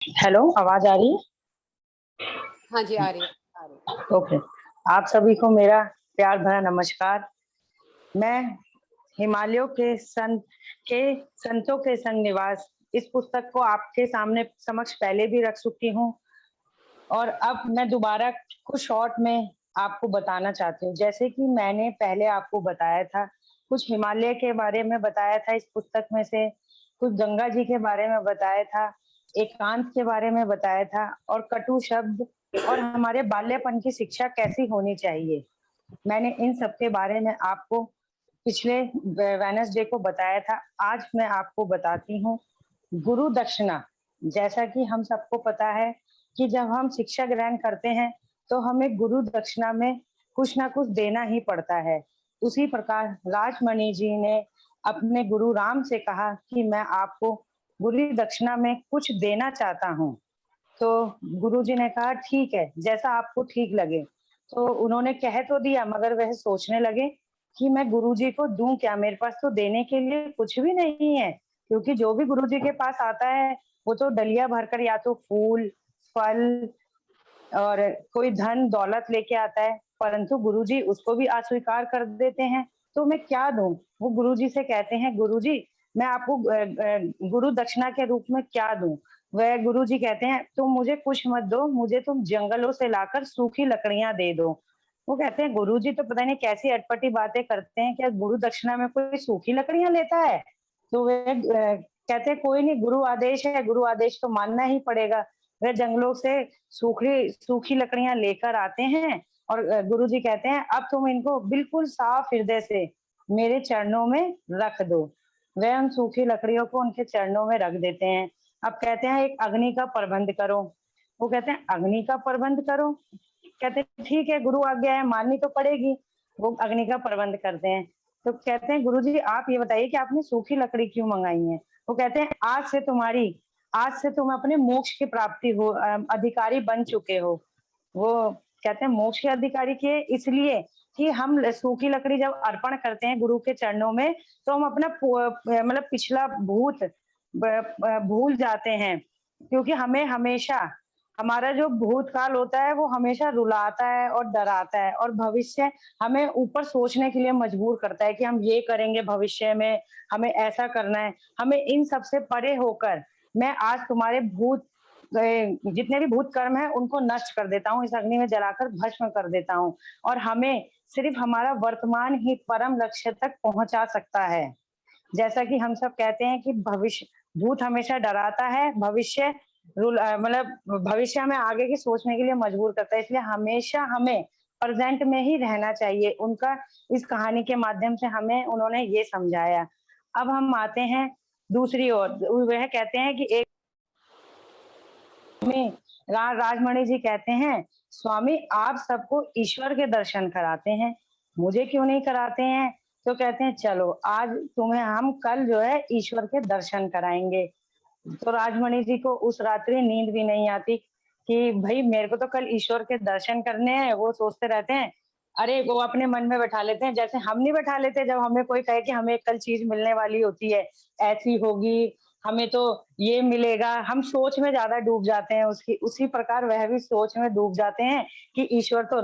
Hello, आवाज आ रही है? हाँ जी, आ रही है, आ रही है। ओके। आप सभी को मेरा प्यार भरा नमस्कार। मैं हिमालयों के संतों के संग निवास इस पुस्तक को आपके सामने समक्ष पहले भी रख चुकी हूँ और अब मैं दोबारा कुछ शॉर्ट में आपको बताना चाहती हूँ। जैसे कि मैंने पहले आपको बताया था, कुछ हिमालय के बारे में बताया था इस पुस्तक में से, कुछ गंगा जी के बारे में बताया था, एकांत के बारे में बताया था और कटु शब्द और हमारे बाल्यपन की शिक्षा कैसी होनी चाहिए। मैंने इन सब के बारे में आपको पिछले वेडनेसडे को बताया था। आज मैं आपको बताती हूँ गुरु दक्षिणा। जैसा कि हम सबको पता है कि जब हम शिक्षा ग्रहण करते हैं तो हमें गुरु दक्षिणा में कुछ ना कुछ देना ही पड़ता है। उसी प्रकार राजमणि जी ने अपने गुरु राम से कहा कि मैं आपको गुरु दक्षिणा में कुछ देना चाहता हूँ। तो गुरुजी ने कहा ठीक है, जैसा आपको ठीक लगे। तो उन्होंने कह तो दिया मगर वह सोचने लगे कि मैं गुरुजी को दूं क्या, मेरे पास तो देने के लिए कुछ भी नहीं है। क्योंकि जो भी गुरुजी के पास आता है वो तो डलिया भरकर या तो फूल, फल और कोई धन दौलत लेके आता है, परंतु गुरुजी उसको भी अस्वीकार कर देते हैं। तो मैं क्या दूं? वो गुरुजी से कहते हैं गुरुजी मैं आपको गुरु दक्षिणा के रूप में क्या दूं? वह गुरुजी कहते हैं तुम मुझे कुछ मत दो, मुझे तुम जंगलों से लाकर सूखी लकड़ियां दे दो। वो कहते हैं गुरुजी तो पता नहीं कैसी अटपटी बातें करते हैं, क्या गुरु दक्षिणा में कोई सूखी लकड़ियां लेता है? तो वे कहते हैं कोई नहीं, गुरु आदेश है, गुरु आदेश तो मानना ही पड़ेगा। वह जंगलों से सूखी सूखी लकड़ियां लेकर आते हैं और गुरुजी कहते हैं अब तुम इनको बिल्कुल साफ हृदय से मेरे चरणों में रख दो। वह उन सूखी लकड़ियों को उनके चरणों में रख देते हैं। अब कहते हैं एक अग्नि का प्रबंध करो। वो कहते हैं अग्नि का प्रबंध करो। कहते हैं ठीक है, गुरु आज्ञा है, माननी तो पड़ेगी। वो अग्नि का प्रबंध करते हैं। तो कहते हैं गुरुजी आप ये बताइए कि आपने सूखी लकड़ी क्यों मंगाई है? वो कहते हैं आज से तुम अपने मोक्ष की प्राप्ति हो अधिकारी बन चुके हो। वो कहते हैं मोक्ष के अधिकारी के इसलिए कि हम सूखी लकड़ी जब अर्पण करते हैं गुरु के चरणों में तो हम अपना मतलब पिछला भूत भूल जाते हैं। क्योंकि हमें हमेशा हमारा जो भूतकाल होता है वो हमेशा रुलाता है और डराता है और भविष्य हमें ऊपर सोचने के लिए मजबूर करता है कि हम ये करेंगे भविष्य में, हमें ऐसा करना है। हमें इन सब से परे होकर मैं आज तुम्हारे जितने भी भूत कर्म है उनको नष्ट कर देता हूँ, इस अग्नि में जलाकर भस्म कर देता हूँ और हमें सिर्फ हमारा वर्तमान ही परम लक्ष्य तक पहुंचा सकता है। जैसा कि हम सब कहते हैं कि भविष्य भूत हमेशा डराता है, भविष्य मतलब भविष्य हमें आगे की सोचने के लिए मजबूर करता है, इसलिए हमेशा हमें प्रेजेंट में ही रहना चाहिए। उनका इस कहानी के माध्यम से हमें उन्होंने ये समझाया। अब हम आते हैं दूसरी ओर। वह कहते हैं कि एक में राजमणि जी कहते हैं स्वामी आप सबको ईश्वर के दर्शन कराते हैं, मुझे क्यों नहीं कराते हैं? तो कहते हैं चलो आज तुम्हें हम कल जो है ईश्वर के दर्शन कराएंगे। तो राजमणि जी को उस रात्रि नींद भी नहीं आती कि भाई मेरे को तो कल ईश्वर के दर्शन करने हैं। वो सोचते रहते हैं, अरे वो अपने मन में बैठा लेते हैं, जैसे हम नहीं बैठा लेते जब हमें कोई कहे कि हमें कल चीज मिलने वाली होती है, ऐसी होगी, हमें तो ये मिलेगा, हम सोच में ज्यादा डूब जाते हैं। उसकी उसी प्रकार वह भी सोच में डूब जाते हैं कि ईश्वर तो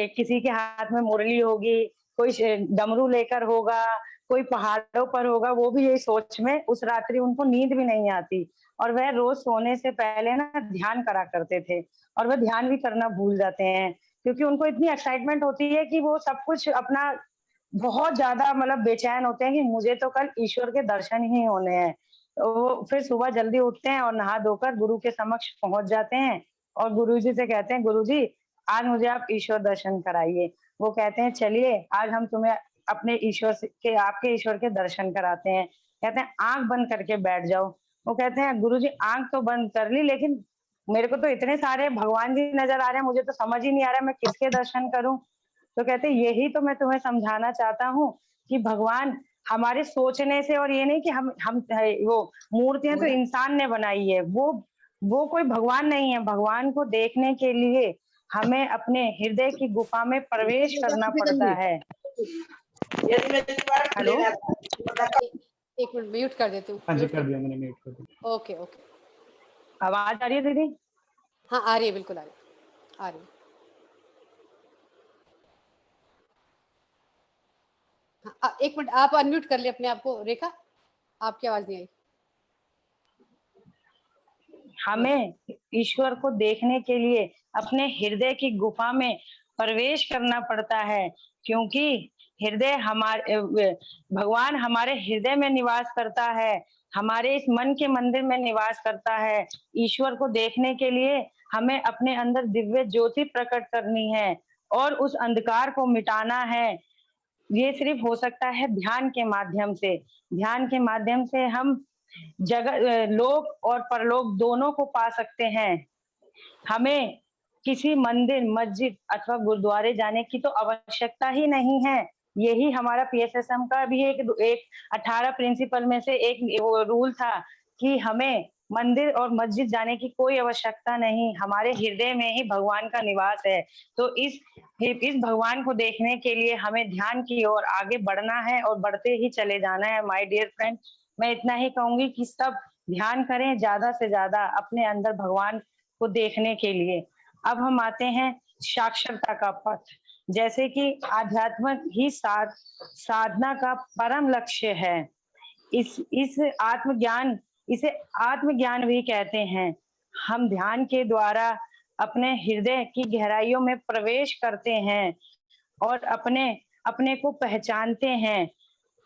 किसी के हाथ में मुरली होगी, कोई डमरू लेकर होगा, कोई पहाड़ों पर होगा, वो भी यही सोच में उस रात्रि उनको नींद भी नहीं आती। और वह रोज सोने से पहले ना ध्यान करा करते थे और वह ध्यान भी करना भूल जाते हैं क्योंकि उनको इतनी एक्साइटमेंट होती है कि वो सब कुछ अपना बहुत ज्यादा मतलब बेचैन होते हैं कि मुझे तो कल ईश्वर के दर्शन ही होने हैं। तो वो फिर सुबह जल्दी उठते हैं और नहा धोकर गुरु के समक्ष पहुंच जाते हैं और गुरुजी से कहते हैं गुरुजी आज मुझे आप ईश्वर दर्शन कराइए। वो कहते हैं चलिए आज हम तुम्हें अपने आपके ईश्वर के दर्शन कराते हैं। कहते हैं आंख बंद करके बैठ जाओ। वो कहते हैं गुरुजी आंख तो बंद कर ली लेकिन मेरे को तो इतने सारे भगवान जी नजर आ रहे हैं, मुझे तो समझ ही नहीं आ रहा मैं किसके दर्शन करूं। तो कहते हैं यही तो मैं तुम्हें समझाना चाहता हूँ कि भगवान हमारे सोचने से, और ये नहीं कि हम वो मूर्तियां तो इंसान ने बनाई है, वो कोई भगवान नहीं है। भगवान को देखने के लिए हमें अपने हृदय की गुफा में प्रवेश करना पड़ता है। हेलो, एक मिनट म्यूट कर देती हूँ, हाँ जी म्यूट कर कर। दिया मैंने, म्यूट कर दिया। Okay, okay. आवाज आ रही है दीदी? हाँ, आ रही है, बिल्कुल आ रही है। हाँ, 1 मिनट आप अनम्यूट कर लिए अपने आप को रेखा, आपकी आवाज़ नहीं आई। यस। हमें ईश्वर को देखने के लिए अपने हृदय की गुफा में प्रवेश करना पड़ता है, क्योंकि हृदय हमारे भगवान हमारे हृदय में निवास करता है, हमारे इस मन के मंदिर में निवास करता है। ईश्वर को देखने के लिए हमें अपने अंदर दिव्य ज्योति प्रकट करनी है और उस अंधकार को मिटाना है। ये सिर्फ हो सकता है ध्यान के माध्यम से। ध्यान के माध्यम से हम लोक और परलोक दोनों को पा सकते हैं। हमें किसी मंदिर, मस्जिद अथवा गुरुद्वारे जाने की तो आवश्यकता ही नहीं है। यही हमारा पीएसएसएम का भी एक 18 प्रिंसिपल में से एक वो रूल था कि हमें मंदिर और मस्जिद जाने की कोई आवश्यकता नहीं, हमारे हृदय में ही भगवान का निवास है। तो इस भगवान को देखने के लिए हमें ध्यान की ओर आगे बढ़ना है और बढ़ते ही चले जाना है माय डियर फ्रेंड। मैं इतना ही कहूँगी कि सब ध्यान करें ज़्यादा से ज़्यादा अपने अंदर भगवान को देखने के लिए। अब हम आते हैं साक्षरता का पथ। जैसे कि आध्यात्म ही साधना का परम लक्ष्य है। इस आत्मज्ञान इसे आत्मज्ञान भी कहते हैं। हम ध्यान के द्वारा अपने हृदय की गहराइयों में प्रवेश करते हैं और अपने अपने को पहचानते हैं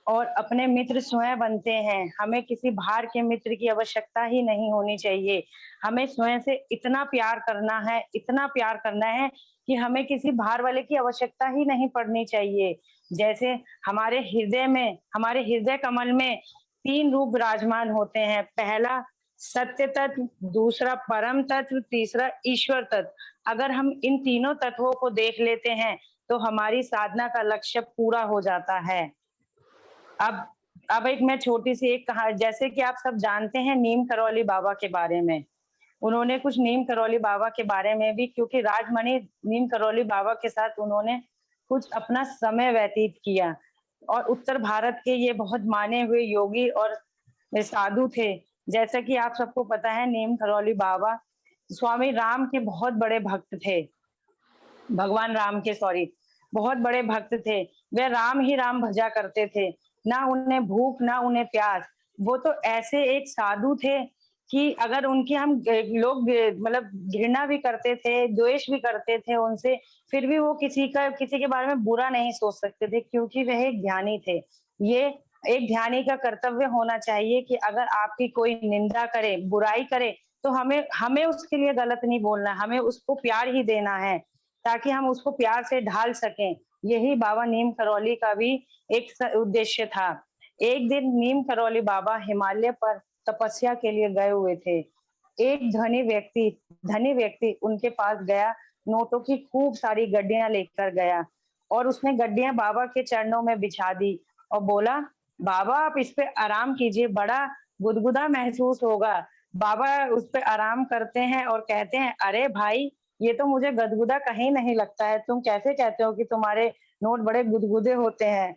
और अपने मित्र स्वयं बनते हैं। हमें किसी बाहर के मित्र की आवश्यकता ही नहीं होनी चाहिए। हमें स्वयं से इतना प्यार करना है, इतना प्यार करना है कि हमें किसी बाहर वाले की आवश्यकता ही नहीं पड़नी चाहिए। जैसे हमारे हृदय कमल में 3 रूप विराजमान होते हैं। पहला सत्य तत्व, दूसरा परम तत्व, तीसरा ईश्वर तत्व। अगर हम इन तीनों तत्वों को देख लेते हैं, तो हमारी साधना का लक्ष्य पूरा हो जाता है। अब अब एक मैं छोटी-सी एक कहा जैसे कि आप सब जानते हैं नीम करौली बाबा के बारे में। उन्होंने कुछ नीम करौली बाबा के बारे में भी क्योंकि राजमणि नीम करौली बाबा के साथ उन्होंने कुछ अपना समय व्यतीत किया और उत्तर भारत के ये बहुत माने हुए योगी और साधु थे। जैसा कि आप सबको पता है नीम करौली बाबा स्वामी राम के बहुत बड़े भक्त थे। भगवान राम के सॉरी, बहुत बड़े भक्त थे। वे राम ही राम भजा करते थे। ना उन्हें भूख, ना उन्हें प्यास। वो तो ऐसे एक साधु थे कि अगर उनकी हम लोग मतलब घृणा भी करते थे, द्वेष भी करते थे उनसे, फिर भी वो किसी के बारे में बुरा नहीं सोच सकते थे क्योंकि वह एक ज्ञानी थे। ये एक ध्यानी का कर्तव्य होना चाहिए कि अगर आपकी कोई निंदा करे, बुराई करे, तो हमें हमें उसके लिए गलत नहीं बोलना है, हमें उसको प्यार ही देना है। ताकि हम उसको प्यार से ढाल सकें। यही बाबा नीम करौली का भी एक उद्देश्य था। एक दिन नीम करौली बाबा हिमालय पर तपस्या के लिए गए हुए थे। एक धनी व्यक्ति उनके पास गया, नोटों की खूब सारी गड्डियां लेकर गया और उसने गड्डियां बाबा के चरणों में बिछा दी और बोला, बाबा आप इस पे आराम कीजिए, बड़ा गुदगुदा महसूस होगा। बाबा उस पे आराम करते हैं और कहते हैं, अरे भाई ये तो मुझे गदगुदा कहीं नहीं लगता है, तुम कैसे कहते हो कि तुम्हारे नोट बड़े गुदगुदे होते हैं?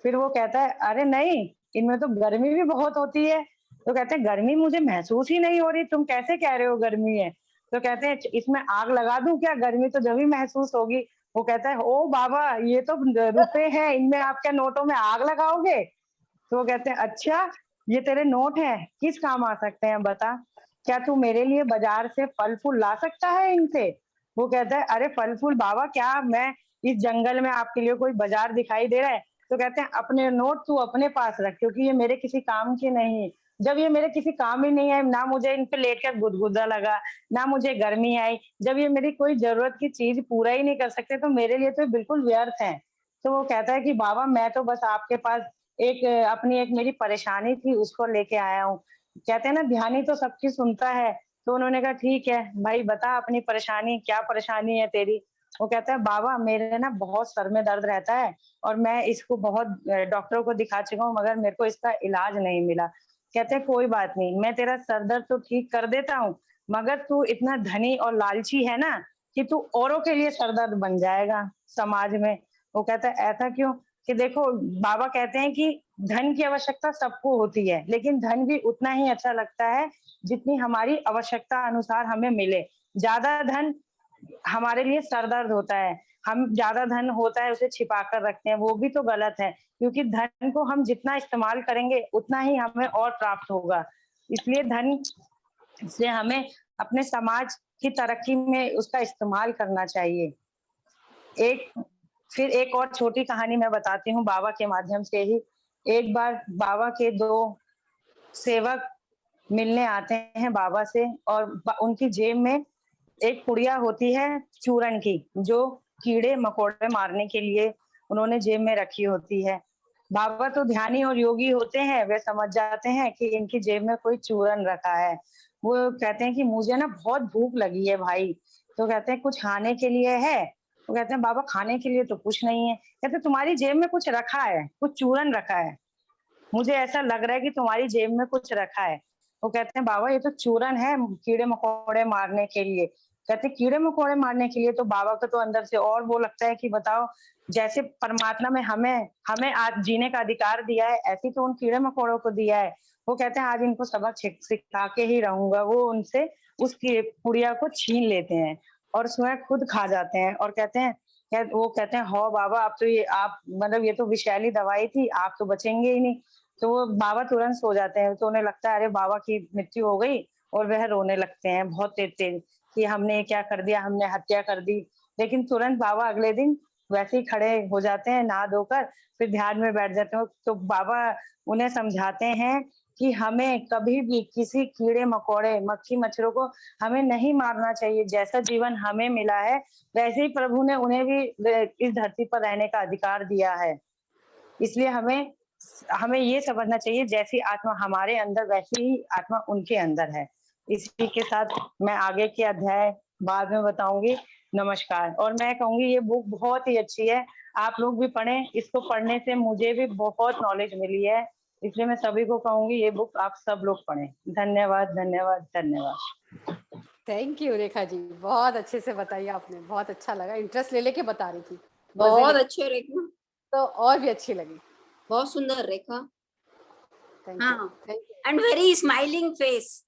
फिर वो कहता है, अरे नहीं, इनमें तो गर्मी भी बहुत होती है। तो कहते हैं, गर्मी मुझे महसूस ही नहीं हो रही, तुम कैसे कह रहे हो गर्मी है? तो कहते हैं, इसमें आग लगा दूं क्या? गर्मी तो जब ही महसूस होगी। वो कहता है, ओ बाबा ये तो रुपए हैं, इनमें आप क्या नोटों में आग लगाओगे? तो वो कहते हैं, अच्छा ये तेरे नोट हैं, किस काम आ सकते हैं बता? क्या तू मेरे लिए बाजार से फल-फूल ला सकता है इनसे? वो कहता है, अरे फल-फूल बाबा क्या मैं इस जंगल में आपके लिए कोई बाजार दिखाई दे रहा है? तो कहते हैं, अपने नोट तू अपने पास रख क्योंकि ये मेरे किसी काम के नहीं। जब ये मेरे किसी काम ही नहीं आए, ना मुझे इन पे लेटकर गुदगुदा लगा, ना मुझे गर्मी आई, जब ये मेरी कोई ज़रूरत की चीज़ पूरा ही नहीं कर सकते, तो मेरे लिए तो ये बिल्कुल व्यर्थ है। तो वो कहता है कि बाबा मैं तो बस आपके पास अपनी एक मेरी परेशानी थी उसको लेके आया हूँ। कहते हैं ना ध्यानी तो सबकी सुनता है, तो उन्होंने कहा ठीक है, भाई बता अपनी परेशानी, क्या परेशानी है तेरी? वो कहता है बाबा मेरे ना बहुत सर में दर्द रहता है और मैं इसको बहुत डॉक्टरों को दिखा चुका हूँ मगर मेरे को इसका इलाज नहीं मिला। कहते हैं कोई बात नहीं, मैं तेरा सर दर्द तो ठीक कर देता हूँ, मगर तू इतना धनी और लालची है ना कि तू औरों के लिए सरदर्द बन जाएगा समाज में। वो कहता है ऐसा क्यों? कि देखो बाबा कहते हैं कि धन की आवश्यकता सबको होती है, लेकिन धन भी उतना ही अच्छा लगता है जितनी हमारी आवश्यकता अनुसार हमें मिले। ज़्यादा धन हमारे लिए सरदर्द होता है। हम ज़्यादा धन होता है उसे छिपा कर रखते हैं, वो भी तो गलत है, क्योंकि धन को हम जितना इस्तेमाल करेंगे उतना ही हमें और प्राप्त होगा। इसलिए धन से हमें अपने समाज की तरक्की में उसका इस्तेमाल करना चाहिए। एक फिर एक और छोटी कहानी मैं बताती हूँ बाबा के माध्यम से ही। एक बार बाबा के 2 सेवक मिलने आते हैं बाबा से और उनकी जेब में एक पुड़िया होती है चूरन की, जो कीड़े-मकोड़े मारने के लिए उन्होंने जेब में रखी होती है। बाबा तो ध्यानी और योगी होते हैं, वे समझ जाते हैं कि इनकी जेब में कोई चूरन रखा है। वो कहते हैं कि मुझे ना बहुत भूख लगी है भाई, तो कहते हैं कुछ खाने के लिए है? तो कहते हैं बाबा खाने के लिए तो कुछ नहीं है। कहते तुम्हारी जेब में कुछ रखा है, कुछ चूरन रखा है। मुझे ऐसा लग रहा है कि तुम्हारी जेब में कुछ रखा है। वो कहते हैं बाबा ये तो चूरन है कीड़े-मकोड़े मारने के लिए। कहते हैं कीड़े-मकोड़े मारने के लिए, तो बाबा को तो अंदर से और वो लगता है कि बताओ जैसे परमात्मा में हमें हमें आज जीने का अधिकार दिया है, ऐसे ही तो उन कीड़े-मकोड़ों को दिया है। वो कहते हैं आज इनको सबक सिखा के ही रहूँगा। वो उनसे उस पुड़िया को छीन लेते हैं और स्वयं खुद खा जाते हैं और कहते हैं वो कहते हैं, "हाँ बाबा अब तो ये आप मतलब ये तो विषैली दवाई थी, आप तो बचेंगे ही नहीं।" तो वो बाबा तुरंत सो जाते हैं, तो उन्हें लगता है अरे बाबा की मृत्यु हो गई और वह रोने लगते हैं बहुत तेज-तेज कि हमने ये क्या कर दिया, हमने हत्या कर दी। लेकिन तुरंत बाबा अगले दिन वैसे ही खड़े हो जाते हैं नहा धोकर, फिर ध्यान में बैठ जाते हैं। तो बाबा उन्हें समझाते हैं कि हमें कभी भी किसी कीड़े-मकोड़े, मक्खी-मच्छरों को हमें नहीं मारना चाहिए। जैसा जीवन हमें मिला है, वैसे ही प्रभु ने उन्हें भी इस धरती पर रहने का अधिकार दिया है। इसलिए हमें हमें ये समझना चाहिए जैसी आत्मा हमारे अंदर वैसी ही आत्मा उनके अंदर है। इसी के साथ मैं आगे के अध्याय बाद में बताऊँगी। नमस्कार। और मैं कहूँगी ये बुक बहुत ही अच्छी है, आप लोग भी पढ़ें। इसको पढ़ने से मुझे भी बहुत नॉलेज मिली है, इसलिए मैं सभी को कहूँगी ये बुक आप सब लोग पढ़ें। धन्यवाद, धन्यवाद, धन्यवाद। थैंक यू रेखा जी, बहुत अच्छे से बताई आपने, बहुत अच्छा लगा, इंटरेस्ट ले लेके बता रही थी। बहुत अच्छे रेखा, तो और भी अच्छी लगी। बहुत सुंदर रेखा। थैंक यू, हाँ, thank you. And very smiling face.